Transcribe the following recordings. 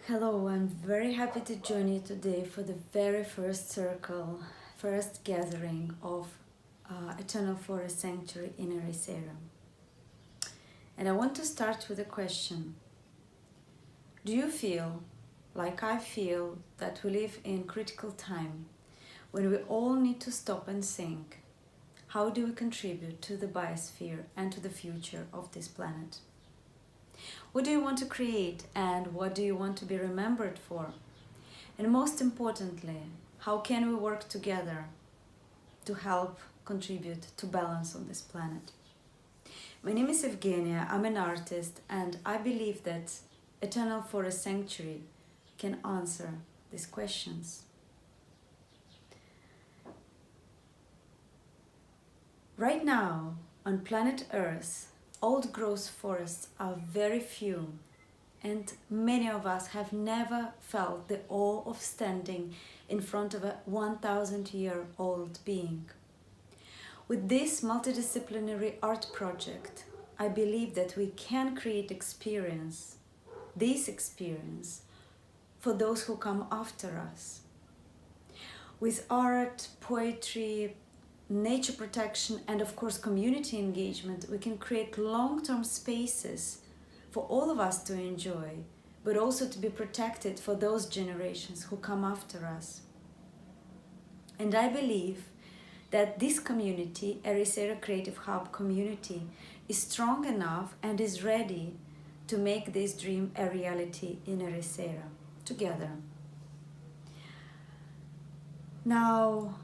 Hello, I'm very happy to join you today for the very first gathering of Eternal Forest Sanctuary in Ericeira. And I want to start with a question. Do you feel, like I feel, that we live in critical time when we all need to stop and think, how do we contribute to the biosphere and to the future of this planet? What do you want to create and what do you want to be remembered for? And most importantly, how can we work together to help contribute to balance on this planet? My name is Evgenia, I'm an artist, and I believe that Eternal Forest Sanctuary can answer these questions. Right now, on planet Earth, old growth forests are very few, and many of us have never felt the awe of standing in front of a 1,000-year-old being. With this multidisciplinary art project, I believe that we can create this experience, for those who come after us. With art, poetry, nature protection, and of course community engagement, we can create long-term spaces for all of us to enjoy, but also to be protected for those generations who come after us. And I believe that this community, Ericeira Creative Hub community, is strong enough and is ready to make this dream a reality in Ericeira together. Now,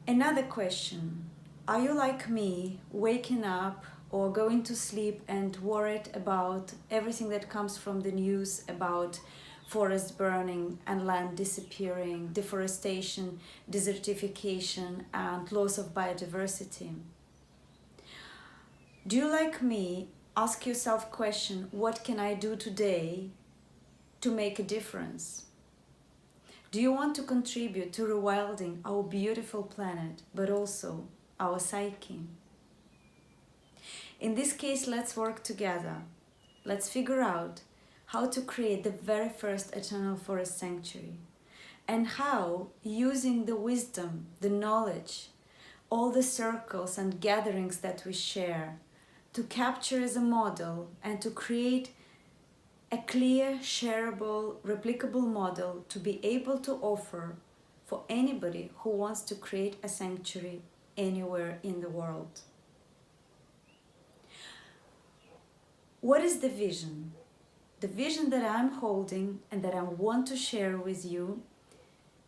another question. Are you like me, waking up or going to sleep and worried about everything that comes from the news about forest burning and land disappearing, deforestation, desertification, and loss of biodiversity? Do you, like me, ask yourself the question, what can I do today to make a difference? Do you want to contribute to rewilding our beautiful planet, but also our psyche? In this case, let's work together. Let's figure out how to create the very first Eternal Forest Sanctuary, and how, using the wisdom, the knowledge, all the circles and gatherings that we share, to capture as a model and to create a clear, shareable, replicable model to be able to offer for anybody who wants to create a sanctuary anywhere in the world. What is the vision? The vision that I'm holding and that I want to share with you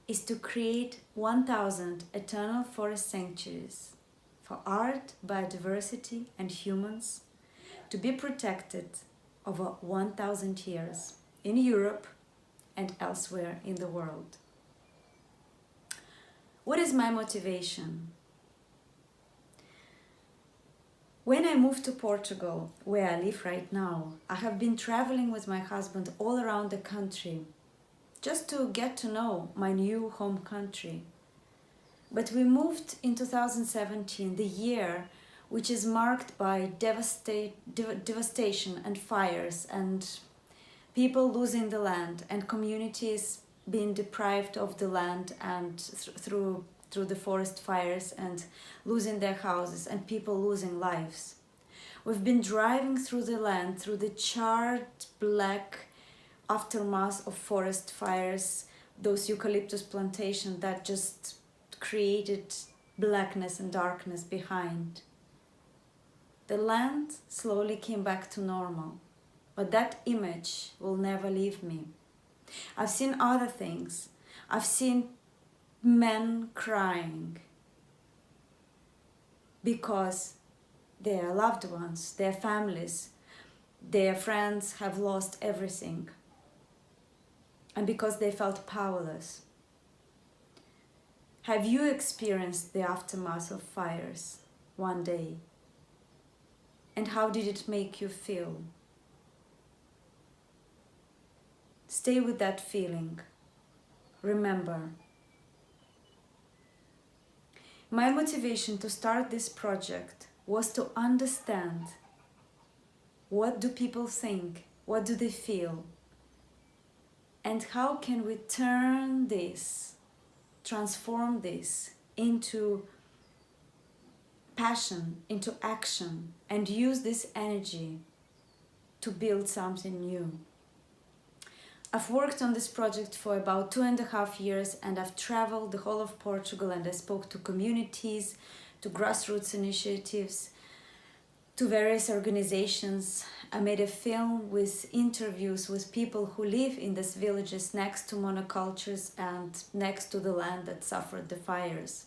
is to create 1,000 eternal forest sanctuaries for art, biodiversity, and humans to be protected over 1,000 years in Europe and elsewhere in the world. What is my motivation? When I moved to Portugal, where I live right now, I have been traveling with my husband all around the country just to get to know my new home country. But we moved in 2017, the year which is marked by devastation and fires and people losing the land and communities being deprived of the land and through the forest fires and losing their houses and people losing lives. We've been driving through the land, through the charred black aftermath of forest fires, those eucalyptus plantations that just created blackness and darkness behind. The land slowly came back to normal, but that image will never leave me. I've seen other things. I've seen men crying because their loved ones, their families, their friends have lost everything, and because they felt powerless. Have you experienced the aftermath of fires one day? And how did it make you feel? Stay with that feeling. Remember, my motivation to start this project was to understand what do people think, what do they feel, And how can we turn this, transform this into passion, into action, and use this energy to build something new? I've worked on this project for about 2.5 years, and I've traveled the whole of Portugal, and I spoke to communities, to grassroots initiatives, to various organizations. I made a film with interviews with people who live in these villages next to monocultures and next to the land that suffered the fires.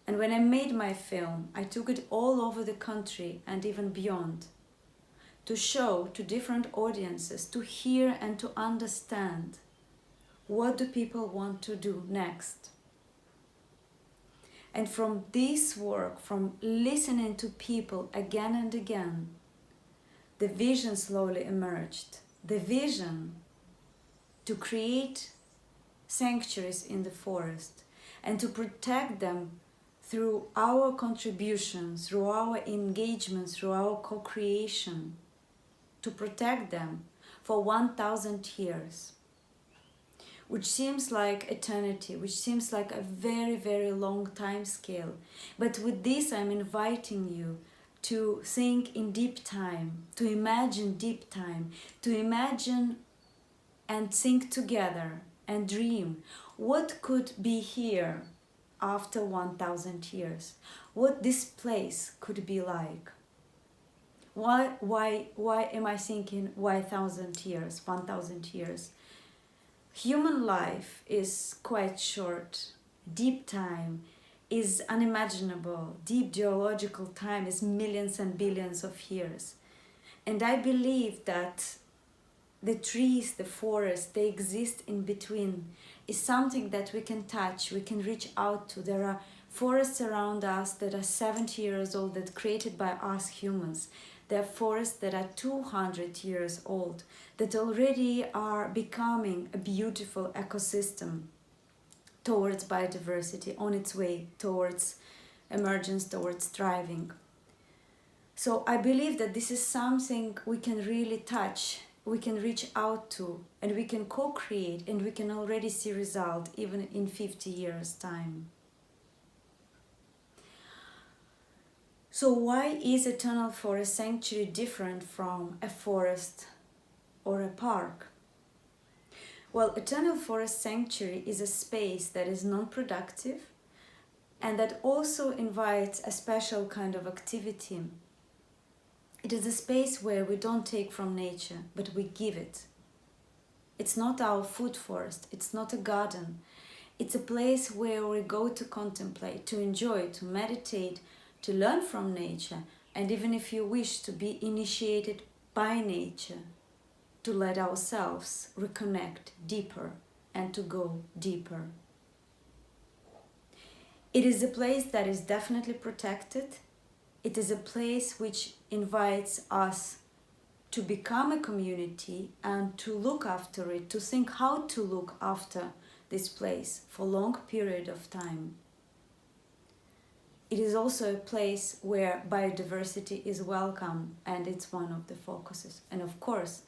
And when I made my film, I took it all over the country and even beyond, to show to different audiences, to hear and to understand what do people want to do next. And from this work, from listening to people again and again, the vision slowly emerged. The vision to create sanctuaries in the forest and to protect them through our contributions, through our engagement, through our co-creation, to protect them for 1,000 years, which seems like eternity, which seems like a very, very long time scale. But with this, I'm inviting you to think in deep time, to imagine deep time, to imagine and think together and dream what could be here after 1,000 years, what this place could be like. Why am I thinking why 1,000 years, 1,000 years? Human life is quite short. Deep time is unimaginable. Deep geological time is millions and billions of years. And I believe that the trees, the forest, they exist in between, is something that we can touch, we can reach out to. There are forests around us that are 70 years old, that created by us humans. There are forests that are 200 years old, that already are becoming a beautiful ecosystem towards biodiversity, on its way towards emergence, towards thriving. So I believe that this is something we can really touch, we can reach out to, and we can co-create, and we can already see result even in 50 years' time. So why is Eternal Forest Sanctuary different from a forest or a park? Well, Eternal Forest Sanctuary is a space that is non-productive and that also invites a special kind of activity. It is a space where we don't take from nature, but we give it. It's not our food forest, it's not a garden. It's a place where we go to contemplate, to enjoy, to meditate, to learn from nature, and even if you wish to be initiated by nature, to let ourselves reconnect deeper and to go deeper. It is a place that is definitely protected. It is a place which invites us to become a community and to look after it, to think how to look after this place for a long period of time. It is also a place where biodiversity is welcome, and it's one of the focuses. And of course,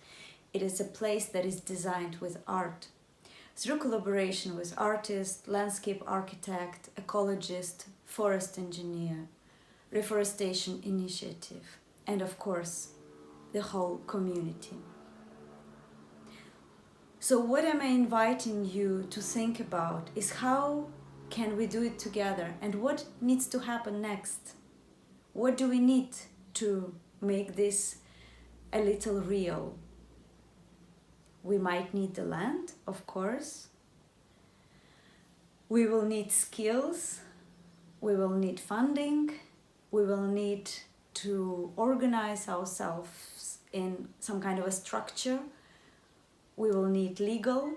it is a place that is designed with art. Through collaboration with artists, landscape architect, ecologist, forest engineer, reforestation initiative, and of course, the whole community. So what am I inviting you to think about is how can we do it together, and what needs to happen next? What do we need to make this a little real? We might need the land, of course. We will need skills. We will need funding. We will need to organize ourselves in some kind of a structure. We will need legal,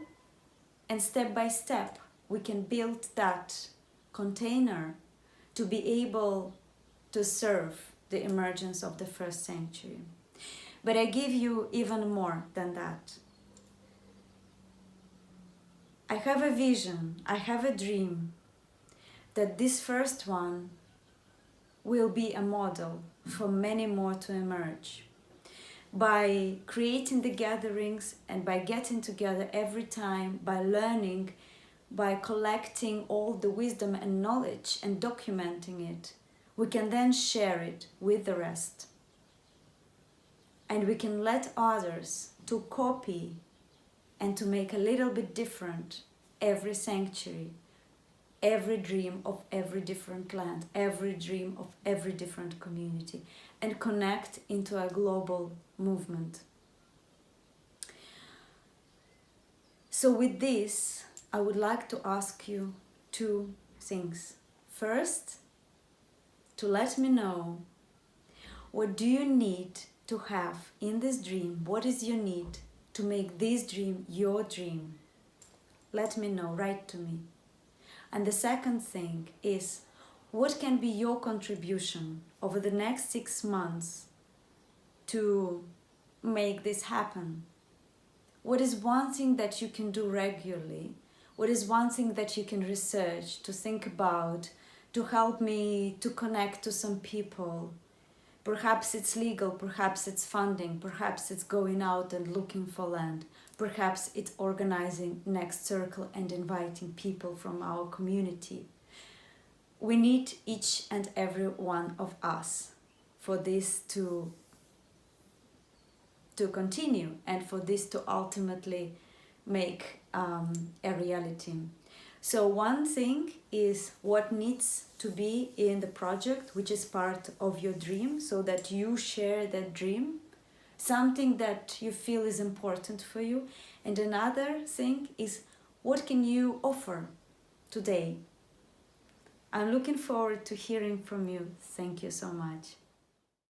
and step by step we can build that container to be able to serve the emergence of the first sanctuary. But I give you even more than that. I have a vision, I have a dream that this first one will be a model for many more to emerge. by creating the gatherings and by getting together every time, by learning, by collecting all the wisdom and knowledge and documenting it, we can then share it with the rest. And we can let others to copy and to make a little bit different every sanctuary, every dream of every different land, every dream of every different community, and connect into a global movement. So with this, I would like to ask you two things. First, to let me know, what do you need to have in this dream? What is your need to make this dream your dream? Let me know, write to me. And the second thing is, what can be your contribution over the next 6 months to make this happen? What is one thing that you can do regularly? What is one thing that you can research, to think about, to help me to connect to some people? Perhaps it's legal, perhaps it's funding, perhaps it's going out and looking for land, perhaps it's organizing next circle and inviting people from our community. We need each and every one of us for this to continue and for this to ultimately make a reality. So one thing is what needs to be in the project, which is part of your dream, so that you share that dream, something that you feel is important for you. And another thing is, what can you offer today? I'm looking forward to hearing from you. Thank you so much.